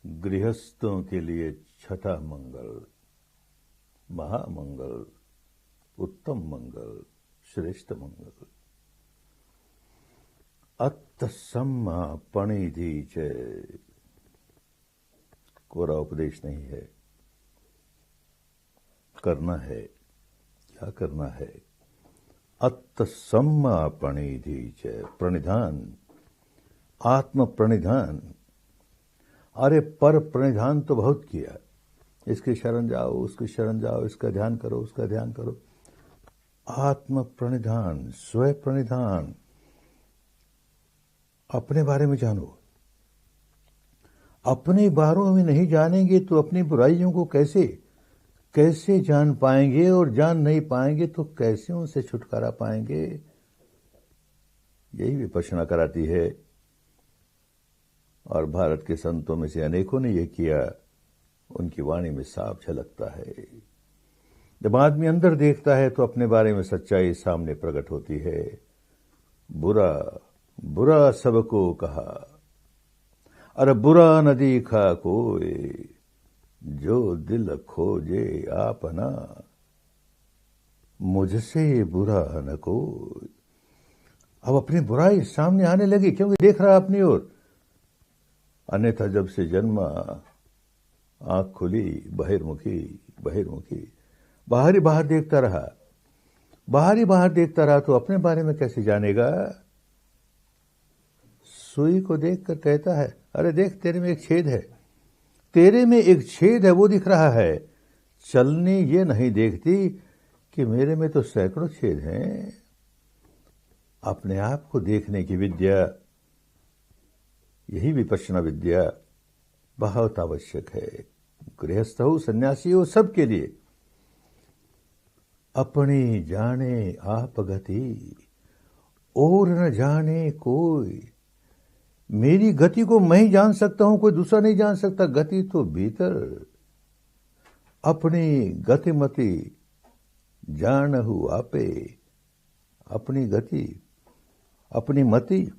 गृहस्थों के लिए छठा मंगल, महामंगल, उत्तम मंगल, श्रेष्ठ मंगल। अत्तसम्मा पणिधि च, कोरा उपदेश नहीं है, करना है। क्या करना है? अत्तसम्मा पणिधि च, प्रणिधान, आत्म प्रणिधान। अरे पर प्रणिधान तो बहुत किया, इसकी शरण जाओ, उसकी शरण जाओ, इसका ध्यान करो, उसका ध्यान करो। आत्म प्रणिधान, स्व प्रणिधान, अपने बारे में जानो। अपने बारे में नहीं जानेंगे तो अपनी बुराइयों को कैसे जान पाएंगे, और जान नहीं पाएंगे तो कैसे उनसे छुटकारा पाएंगे। यही विपश्यना कराती है, और भारत के संतों में से अनेकों ने यह किया। उनकी वाणी में साफ झलकता है। जब आदमी अंदर देखता है तो अपने बारे में सच्चाई सामने प्रकट होती है। बुरा बुरा सबको कहा, अरे बुरा न देखा कोई, जो दिल खोजे आपना, मुझसे बुरा न कोई। अब अपनी बुराई सामने आने लगी, क्योंकि देख रहा अपनी ओर। अन्यथा जब से जन्मा, आंख खुली, बहिर्मुखी बहिर्मुखी, बाहर ही बाहर देखता रहा, बाहर ही बाहर देखता रहा, तो अपने बारे में कैसे जानेगा? सुई को देखकर कहता है, अरे देख तेरे में एक छेद है, तेरे में एक छेद है, वो दिख रहा है। चलनी ये नहीं देखती कि मेरे में तो सैकड़ों छेद हैं। अपने आप को देखने की विद्या, यही विपश्यना विद्या बहुत आवश्यक है। गृहस्थ हो, सन्यासी हो, सबके लिए। अपनी जाने आप गति, और न जाने कोई। मेरी गति को मैं ही जान सकता हूं, कोई दूसरा नहीं जान सकता। गति तो भीतर। अपनी गतिमति जानहु आपे। अपनी गति, अपनी मति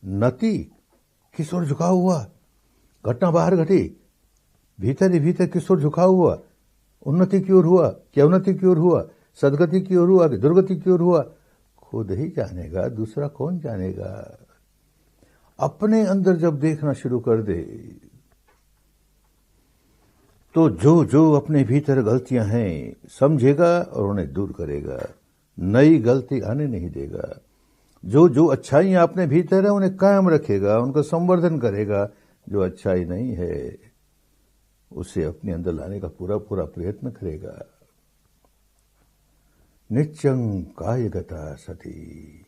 नति किस ओर झुका हुआ? घटना बाहर घटी, भीतर ही भीतर किस ओर झुका हुआ? उन्नति की ओर हुआ कि अवनति की ओर हुआ? सदगति की ओर हुआ कि दुर्गति की ओर हुआ? खुद ही जानेगा, दूसरा कौन जानेगा? अपने अंदर जब देखना शुरू कर दे तो जो जो अपने भीतर गलतियां हैं समझेगा और उन्हें दूर करेगा, नई गलती आने नहीं देगा। जो जो अच्छाइयां अपने भीतर है उन्हें कायम रखेगा, उनका संवर्धन करेगा। जो अच्छाई नहीं है उसे अपने अंदर लाने का पूरा पूरा प्रयत्न करेगा। नित्यं कायगता सती।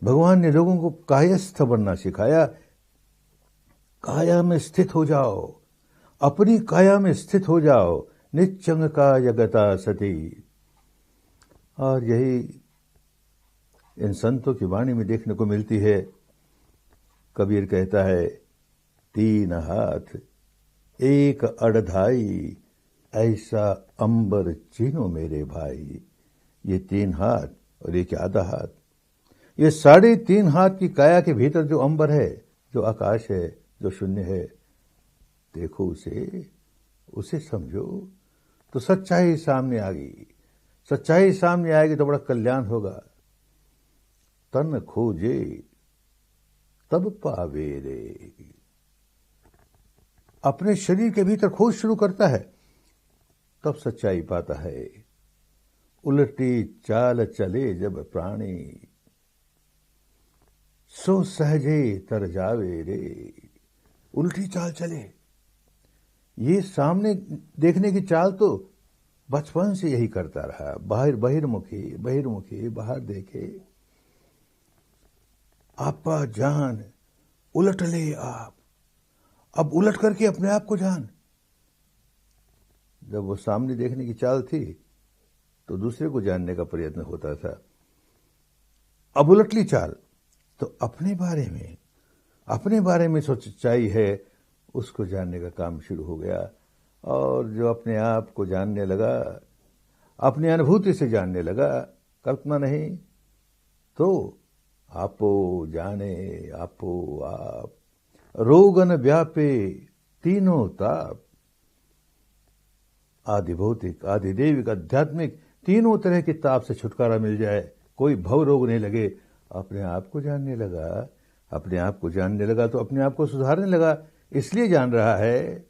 भगवान ने लोगों को कायस्थ बनना सिखाया। काया में स्थित हो जाओ, अपनी काया में स्थित हो जाओ। नित्यं कायगता सती। और यही इन संतों की वाणी में देखने को मिलती है। कबीर कहता है, तीन हाथ एक अड़धाई, ऐसा अंबर चीनो मेरे भाई। ये तीन हाथ और एक आधा हाथ, ये 3.5 हाथ की काया के भीतर जो अंबर है, जो आकाश है, जो शून्य है, देखो उसे समझो तो सच्चाई सामने आ गई। सच्चाई सामने आएगी तो बड़ा कल्याण होगा। तन खोजे तब पावे रे। अपने शरीर के भीतर खोज शुरू करता है तब सच्चाई पाता है। उल्टी चाल चले जब प्राणी, सो सहजे तर जावे रे। उल्टी चाल चले, ये सामने देखने की चाल तो बचपन से यही करता रहा। बहिर्मुखी बहिर्मुखी, बाहर देखे। आपा जान उलट ले आप। अब उलट करके अपने आप को जान। जब वो सामने देखने की चाल थी तो दूसरे को जानने का प्रयत्न होता था। अब उलट ली चाल तो अपने बारे में जो सच्चाई है उसको जानने का काम शुरू हो गया। और जो अपने आप को जानने लगा, अपनी अनुभूति से जानने लगा, कल्पना नहीं तो आपो जाने आपो आप, रोगन व्यापे तीनों ताप। आदि भौतिक, आदि देविक, आध्यात्मिक, तीनों तरह के ताप से छुटकारा मिल जाए, कोई भव रोग नहीं लगे। अपने आप को जानने लगा, अपने आप को जानने लगा तो अपने आप को सुधारने लगा। इसलिए जान रहा है,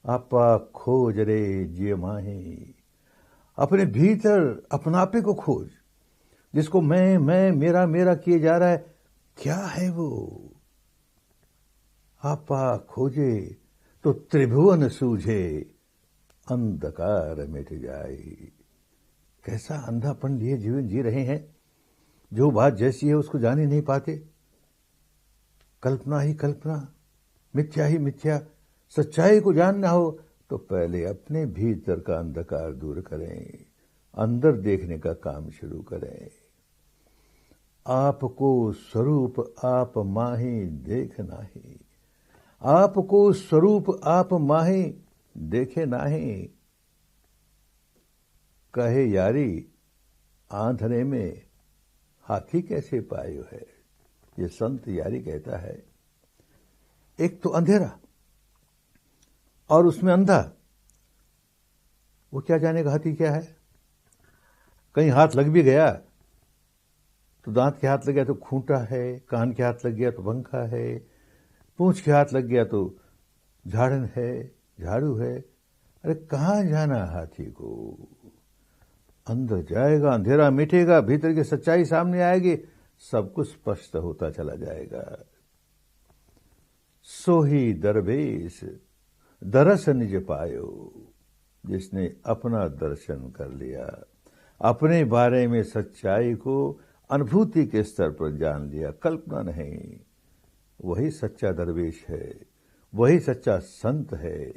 आपा खोज रे जिय माही, अपने भीतर अपनापे को खोज। जिसको मैं मेरा मेरा किए जा रहा है, क्या है वो? आपा खोजे तो त्रिभुवन सूझे, अंधकार मिट जाए। कैसा अंधापन लिए जीवन जी रहे हैं, जो बात जैसी है उसको जान ही नहीं पाते। कल्पना ही कल्पना, मिथ्या ही मिथ्या। सच्चाई को जानना हो तो पहले अपने भीतर का अंधकार दूर करें, अंदर देखने का काम शुरू करें। आपको स्वरूप आप माही देख नाही, आपको स्वरूप आप माही देखे नाही। कहे यारी आंधरे में हाथी कैसे पायो है। ये संत यारी कहता है, एक तो अंधेरा और उसमें अंधा, वो क्या जानेगा हाथी क्या है। कहीं हाथ लग भी गया तो दांत के हाथ लग गया तो खूंटा है, कान के हाथ लग गया तो पंखा है, पूंछ के हाथ लग गया तो झाड़न है, झाड़ू है। अरे कहाँ जाना हाथी को? अंदर जाएगा, अंधेरा मिटेगा, भीतर की सच्चाई सामने आएगी, सब कुछ स्पष्ट होता चला जाएगा। सोही दरवेश दरस निज पायो, जिसने अपना दर्शन कर लिया, अपने बारे में सच्चाई को अनुभूति के स्तर पर जान लिया, कल्पना नहीं, वही सच्चा दरवेश है, वही सच्चा संत है।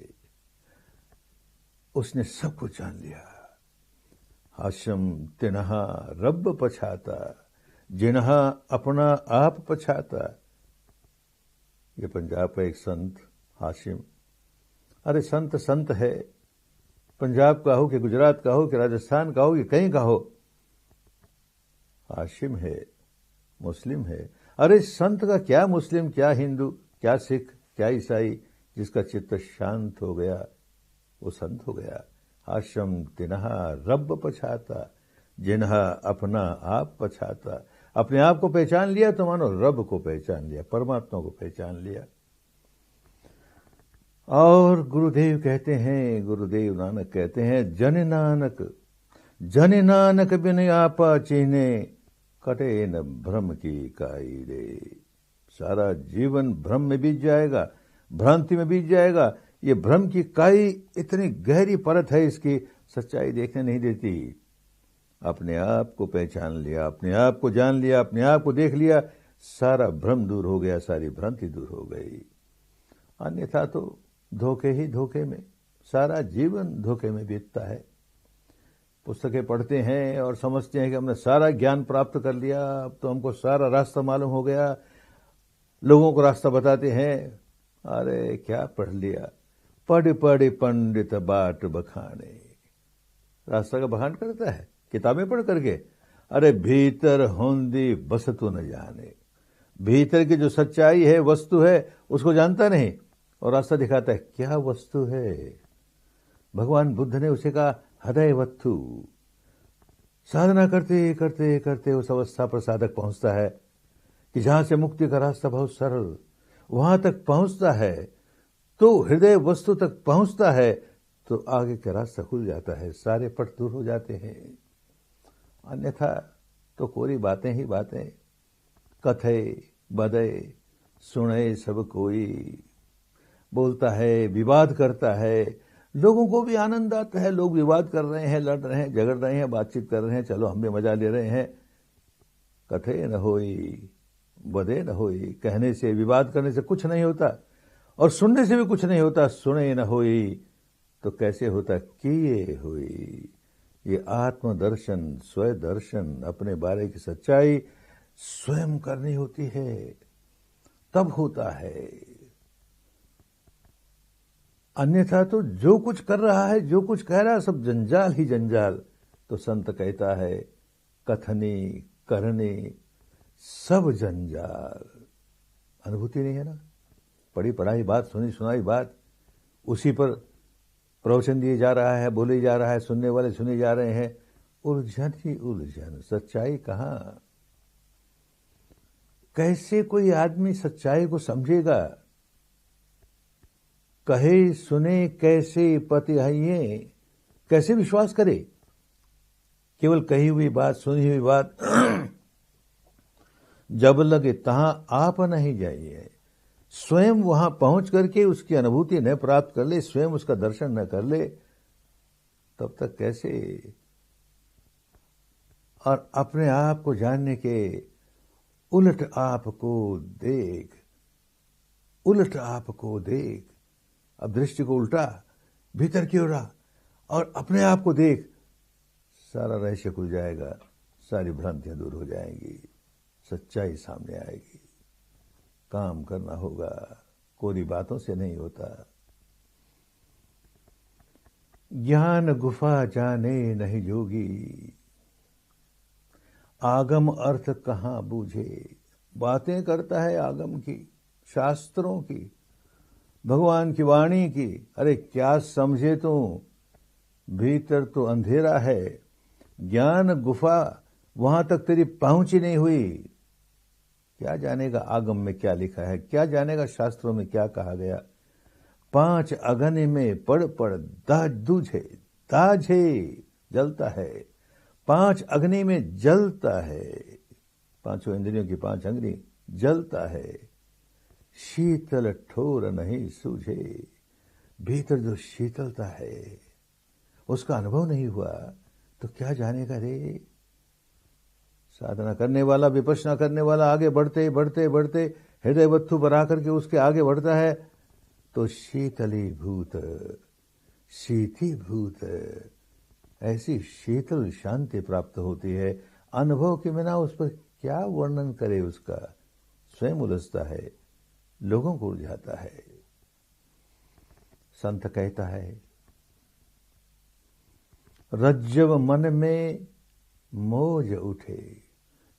उसने सब कुछ जान लिया। हाशम तिनहा रब पछाता, जिन्हा अपना आप पछाता। ये पंजाब का एक संत हाशिम, अरे संत संत है, पंजाब का हो कि गुजरात का हो कि राजस्थान का हो कि कहीं का हो, हाशिम है, मुस्लिम है। अरे संत का क्या मुस्लिम, क्या हिंदू, क्या सिख, क्या ईसाई, जिसका चित्त शांत हो गया वो संत हो गया। हाशम तिनहा रब पछाता, जिन्हा अपना आप पछाता। अपने आप को पहचान लिया तो मानो रब को पहचान लिया, परमात्मा को पहचान लिया। और गुरुदेव कहते हैं, गुरुदेव नानक कहते हैं, जन नानक बिन आपा चीने, कटे न भ्रम की काई रे। सारा जीवन भ्रम में बीत जाएगा, भ्रांति में बीत जाएगा। ये भ्रम की काई इतनी गहरी परत है, इसकी सच्चाई देखने नहीं देती। अपने आप को पहचान लिया, अपने आप को जान लिया, अपने आप को देख लिया, सारा भ्रम दूर हो गया, सारी भ्रांति दूर हो गई। अन्यथा तो धोखे ही धोखे में, सारा जीवन धोखे में बीतता है। पुस्तकें पढ़ते हैं और समझते हैं कि हमने सारा ज्ञान प्राप्त कर लिया, अब तो हमको सारा रास्ता मालूम हो गया। लोगों को रास्ता बताते हैं, अरे क्या पढ़ लिया, पढ़ पढ़ पंडित बाट बखाने। रास्ता का बखान करता है किताबें पढ़ करके। अरे भीतर होंदी बस तो न जाने, भीतर की जो सच्चाई है, वस्तु है, उसको जानता नहीं और रास्ता दिखाता है। क्या वस्तु है? भगवान बुद्ध ने उसे कहा हृदय वस्तु। साधना करते करते करते उस अवस्था पर साधक पहुंचता है कि जहां से मुक्ति का रास्ता बहुत सरल, वहां तक पहुंचता है तो हृदय वस्तु तक पहुंचता है तो आगे का रास्ता खुल जाता है, सारे पट दूर हो जाते हैं। अन्यथा तो कोरी बातें ही बातें, कथे बदे सुने सब कोई, बोलता है, विवाद करता है, लोगों को भी आनंद आता है। लोग विवाद कर रहे हैं, लड़ रहे हैं, झगड़ रहे हैं, बातचीत कर रहे हैं, चलो हम भी मजा ले रहे हैं। कथे न होई बदे न होई, कहने से, विवाद करने से कुछ नहीं होता और सुनने से भी कुछ नहीं होता। सुने न होई तो कैसे होता, किए हुई। ये आत्मदर्शन, स्वदर्शन, अपने बारे की सच्चाई स्वयं करनी होती है, तब होता है। अन्यथा तो जो कुछ कर रहा है, जो कुछ कह रहा है, सब जंजाल ही जंजाल। तो संत कहता है, कथनी करनी सब जंजाल। अनुभूति नहीं है ना, पढ़ी पढ़ाई बात, सुनी सुनाई बात, उसी पर प्रवचन दिए जा रहा है, बोले जा रहा है, सुनने वाले सुने जा रहे हैं, उलझन ही उलझन, सच्चाई कहां। कैसे कोई आदमी सच्चाई को समझेगा? कहे सुने कैसे पति हइये, कैसे विश्वास करे? केवल कही हुई बात, सुनी हुई बात जब लगे तहां आप नहीं जाइए। स्वयं वहां पहुंच करके उसकी अनुभूति न प्राप्त कर ले, स्वयं उसका दर्शन न कर ले, तब तक कैसे? और अपने आप को जानने के उलट आपको देख, उलट आपको देख। अब दृष्टि को उल्टा, भीतर की ओर आ और अपने आप को देख, सारा रहस्य खुल जाएगा, सारी भ्रांतियां दूर हो जाएंगी, सच्चाई सामने आएगी। काम करना होगा, कोरी बातों से नहीं होता। ज्ञान गुफा जाने नहीं जोगी, आगम अर्थ कहां बूझे। बातें करता है आगम की, शास्त्रों की, भगवान की वाणी की, अरे क्या समझे तू? भीतर तो अंधेरा है, ज्ञान गुफा वहां तक तेरी पहुंच ही नहीं हुई। क्या जानेगा आगम में क्या लिखा है, क्या जानेगा शास्त्रों में क्या कहा गया। 5 अगन में पड़ पड़ दाज दूझे, दाझे जलता है, 5 अग्नि में जलता है, 5 इंद्रियों की 5 अग्नि जलता है, शीतल ठोर नहीं सूझे। भीतर जो शीतलता है उसका अनुभव नहीं हुआ तो क्या जानेगा रे? साधना करने वाला, विपश्यना करने वाला आगे बढ़ते बढ़ते बढ़ते हृदय वत्थु पर आकर के उसके आगे बढ़ता है तो शीतलीभूत, शीतीभूत, ऐसी शीतल शांति प्राप्त होती है। अनुभव के बिना उस पर क्या वर्णन करे, उसका स्वयं उलझता है, लोगों को उलझाता है। संत कहता है, रज्जव मन में मौज उठे,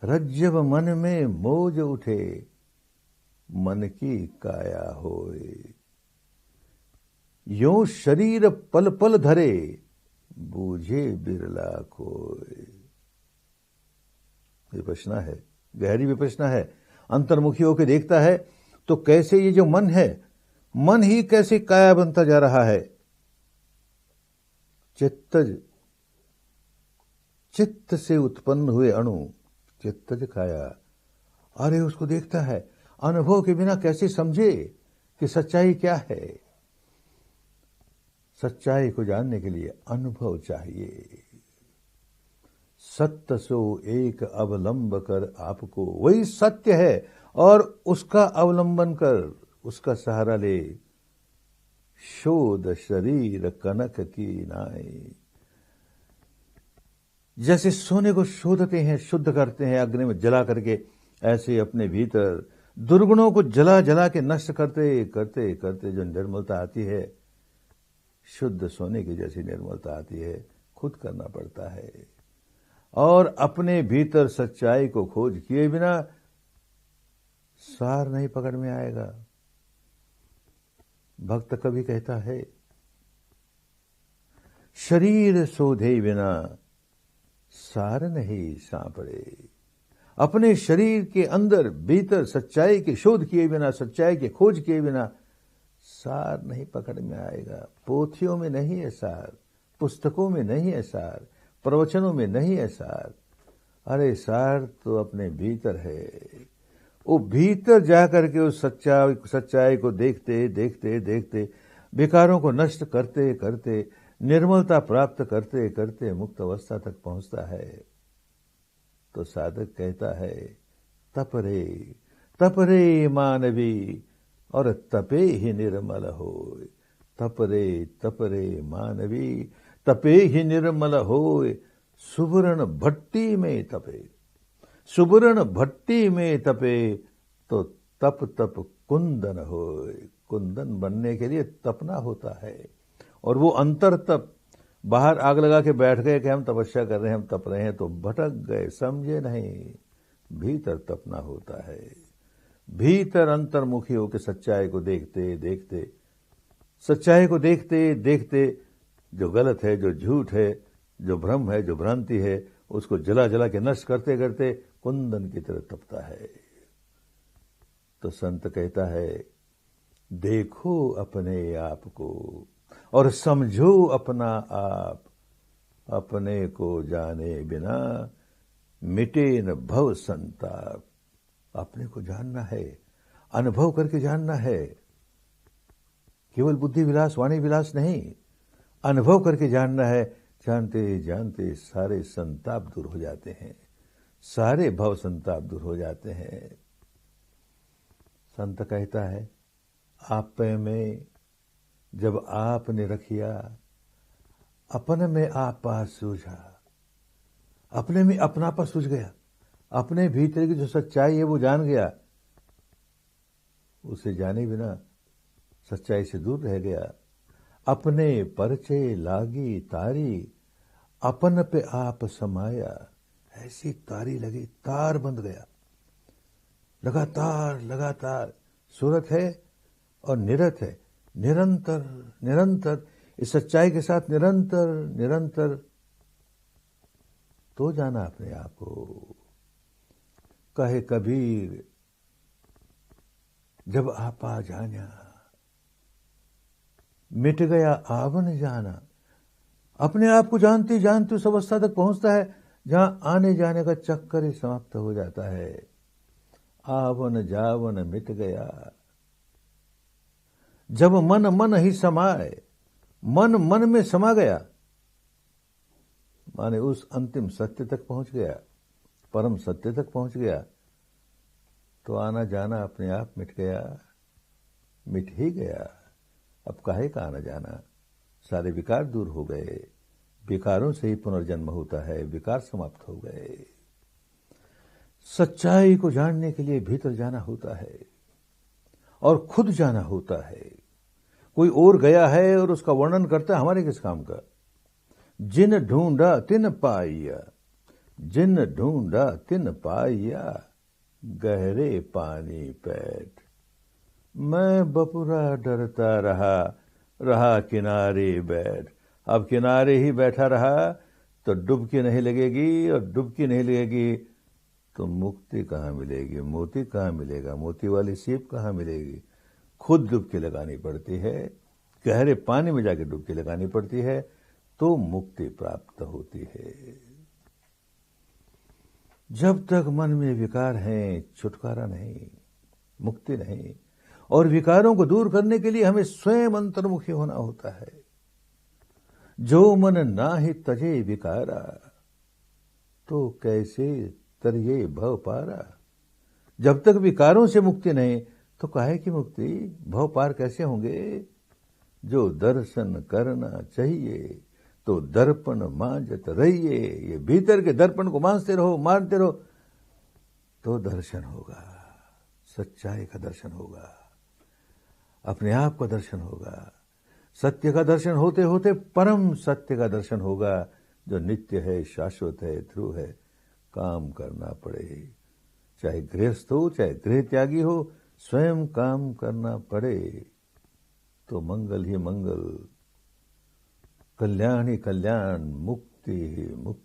रज्जव मन में मौज उठे, मन की काया होए। यो शरीर पल पल धरे, बूझे बिरला कोय। विपश्यना है, गहरी विपश्यना है। अंतर्मुखी होकर देखता है तो कैसे ये जो मन है, मन ही कैसे काया बनता जा रहा है। चित्त से उत्पन्न हुए अणु, चित्तज काया। अरे उसको देखता है, अनुभव के बिना कैसे समझे कि सच्चाई क्या है। सच्चाई को जानने के लिए अनुभव चाहिए। सत्य सो एक अवलंब कर आपको, वही सत्य है और उसका अवलंबन कर, उसका सहारा ले। शोध शरीर कनक की नाई। जैसे सोने को शोधते हैं, शुद्ध करते हैं अग्नि में जला करके, ऐसे अपने भीतर दुर्गुणों को जला जला के नष्ट करते करते करते जो निर्मलता आती है, शुद्ध सोने की जैसी निर्मलता आती है, खुद करना पड़ता है। और अपने भीतर सच्चाई को खोज किए बिना सार नहीं पकड़ में आएगा। भक्त कवि कहता है, शरीर शोधे बिना सार नहीं सांपड़े। अपने शरीर के अंदर भीतर सच्चाई के शोध किए बिना, सच्चाई के खोज किए बिना सार नहीं पकड़ में आएगा। पोथियों में नहीं है सार, पुस्तकों में नहीं है सार, प्रवचनों में नहीं है सार। अरे सार तो अपने भीतर है। वो भीतर जाकर के उस सच्चाई को देखते देखते देखते, विकारों को नष्ट करते करते, निर्मलता प्राप्त करते करते मुक्त अवस्था तक पहुंचता है। तो साधक कहता है, तपरे तपरे मानवी और तपे ही निर्मल होय। तपरे तपरे मानवी, तपे ही निर्मल होय। सुवर्ण भट्टी में तपे, सुवर्ण भट्टी में तपे, तो तप तप कुंदन होय। कुंदन बनने के लिए तपना होता है। और वो अंतर तप, बाहर आग लगा के बैठ गए कि हम तपस्या कर रहे हैं, हम तप रहे हैं, तो भटक गए, समझे नहीं। भीतर तपना होता है। भीतर अंतर्मुखी होकर सच्चाई को देखते देखते, सच्चाई को देखते देखते जो गलत है, जो झूठ है, जो भ्रम है, जो भ्रांति है, उसको जला जला के नष्ट करते करते कुंदन की तरह तपता है। तो संत कहता है, देखो अपने आप को और समझो अपना आप, अपने को जाने बिना मिटे न भव संताप। अपने को जानना है, अनुभव करके जानना है, केवल बुद्धि विलास वाणी विलास नहीं, अनुभव करके जानना है। जानते जानते सारे संताप दूर हो जाते हैं, सारे भव संताप दूर हो जाते हैं। संत कहता है, आप में जब आपने रखिया, अपन में आपा सूझा। अपने में अपनापा सूझ गया, अपने भीतर की जो सच्चाई है वो जान गया, उसे जाने बिना सच्चाई से दूर रह गया। अपने परचे लागी तारी, अपन पे आप समाया। ऐसी तारी लगी, तार बंध गया। लगातार लगातार सूरत है और निरत है, निरंतर निरंतर इस सच्चाई के साथ निरंतर निरंतर। तो जाना अपने आप को। कहे कबीर, जब आपा जाना, मिट गया आवन जाना। अपने आप को जानते जानते उस अवस्था तक पहुंचता है जहां आने जाने का चक्कर ही समाप्त हो जाता है। आवन जावन मिट गया। जब मन मन ही समाए, मन मन में समा गया, माने उस अंतिम सत्य तक पहुंच गया, परम सत्य तक पहुंच गया, तो आना जाना अपने आप मिट गया, मिट ही गया। अब काहे का आना जाना, सारे विकार दूर हो गए। विकारों से ही पुनर्जन्म होता है, विकार समाप्त हो गए। सच्चाई को जानने के लिए भीतर जाना होता है और खुद जाना होता है। कोई और गया है और उसका वर्णन करता है, हमारे किस काम का। जिन ढूंढा तिन पाइया, जिन ढूंढा तिन पाइया, गहरे पानी पैठ। मैं बपुरा डरता रहा, रहा किनारे बैठ। अब किनारे ही बैठा रहा तो डुबकी नहीं लगेगी, और डुबकी नहीं लगेगी तो मुक्ति कहाँ मिलेगी, मोती कहाँ मिलेगा, मोती वाली सीप कहाँ मिलेगी। खुद डुबकी लगानी पड़ती है, गहरे पानी में जाके डुबकी लगानी पड़ती है, तो मुक्ति प्राप्त होती है। जब तक मन में विकार हैं, छुटकारा नहीं, मुक्ति नहीं। और विकारों को दूर करने के लिए हमें स्वयं अंतर्मुखी होना होता है। जो मन नाहि तजे विकारा, तो कैसे तरिये भव पारा। जब तक विकारों से मुक्ति नहीं, तो काहे की मुक्ति, भव पार कैसे होंगे। जो दर्शन करना चाहिए, तो दर्पण मांजत रहिए। ये भीतर के दर्पण को मांजते रहो, मारते रहो, तो दर्शन होगा, सच्चाई का दर्शन होगा, अपने आप का दर्शन होगा। सत्य का दर्शन होते होते परम सत्य का दर्शन होगा, जो नित्य है, शाश्वत है, ध्रुव है। काम करना पड़े, चाहे गृहस्थ हो, चाहे गृह त्यागी हो, स्वयं काम करना पड़े, तो मंगल ही मंगल, कल्याण ही कल्याण, मुक्ति ही मुक्ति।